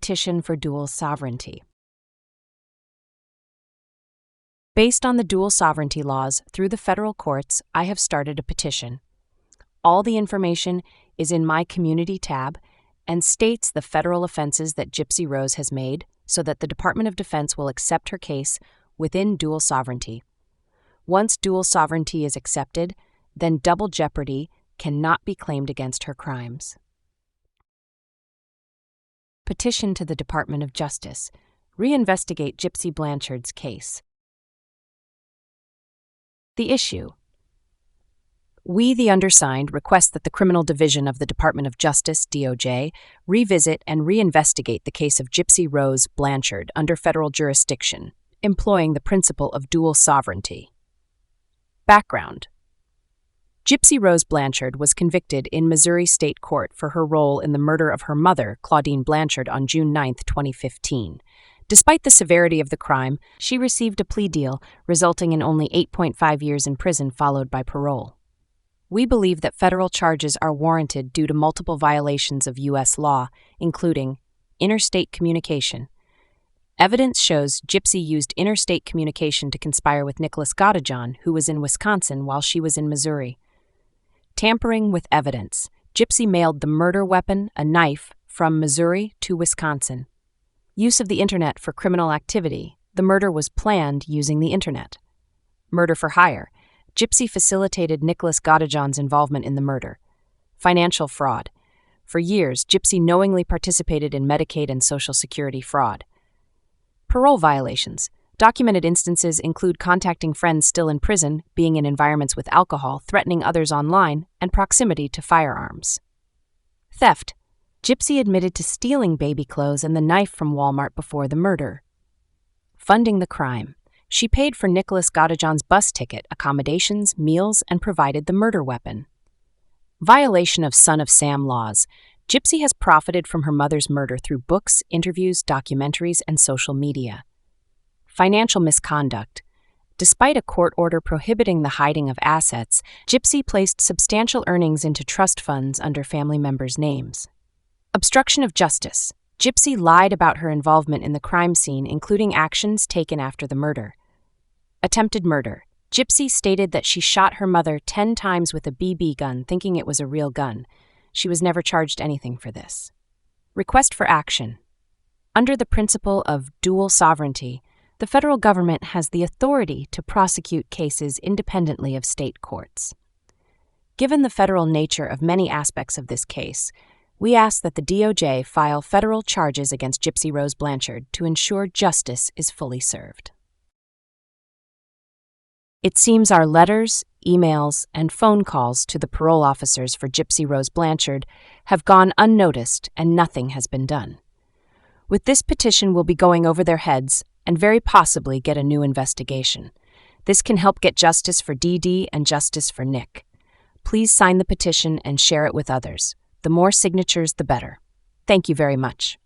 petition for dual sovereignty. Based on the dual sovereignty laws through the federal courts, I have started a petition. All the information is in my community tab and states the federal offenses that Gypsy Rose has made so that the Department of Defense will accept her case within dual sovereignty. Once dual sovereignty is accepted, then double jeopardy cannot be claimed against her crimes. Petition to the Department of Justice. Reinvestigate Gypsy Blanchard's case. The issue. We, the undersigned, request that the Criminal Division of the Department of Justice, DOJ, revisit and reinvestigate the case of Gypsy Rose Blanchard under federal jurisdiction, employing the principle of dual sovereignty. Background. Gypsy Rose Blanchard was convicted in Missouri State Court for her role in the murder of her mother, Claudine Blanchard, on June 9, 2015. Despite the severity of the crime, she received a plea deal, resulting in only 8.5 years in prison followed by parole. We believe that federal charges are warranted due to multiple violations of U.S. law, including interstate communication. Evidence shows Gypsy used interstate communication to conspire with Nicholas Godejohn, who was in Wisconsin while she was in Missouri. Tampering with evidence. Gypsy mailed the murder weapon, a knife, from Missouri to Wisconsin. Use of the internet for criminal activity. The murder was planned using the internet. Murder for hire. Gypsy facilitated Nicholas Godejohn's involvement in the murder. Financial fraud. For years, Gypsy knowingly participated in Medicaid and Social Security fraud. Parole violations. Documented instances include contacting friends still in prison, being in environments with alcohol, threatening others online, and proximity to firearms. Theft. Gypsy admitted to stealing baby clothes and the knife from Walmart before the murder. Funding the crime. She paid for Nicholas Godejohn's bus ticket, accommodations, meals, and provided the murder weapon. Violation of Son of Sam laws. Gypsy has profited from her mother's murder through books, interviews, documentaries, and social media. Financial misconduct. Despite a court order prohibiting the hiding of assets, Gypsy placed substantial earnings into trust funds under family members' names. Obstruction of justice. Gypsy lied about her involvement in the crime scene, including actions taken after the murder. Attempted murder. Gypsy stated that she shot her mother 10 times with a BB gun, thinking it was a real gun. She was never charged anything for this. Request for action. Under the principle of dual sovereignty, the federal government has the authority to prosecute cases independently of state courts. Given the federal nature of many aspects of this case, we ask that the DOJ file federal charges against Gypsy Rose Blanchard to ensure justice is fully served. It seems our letters, emails, and phone calls to the parole officers for Gypsy Rose Blanchard have gone unnoticed and nothing has been done. With this petition, we'll be going over their heads and very possibly get a new investigation. This can help get justice for DD and justice for Nick. Please sign the petition and share it with others. The more signatures, the better. Thank you very much.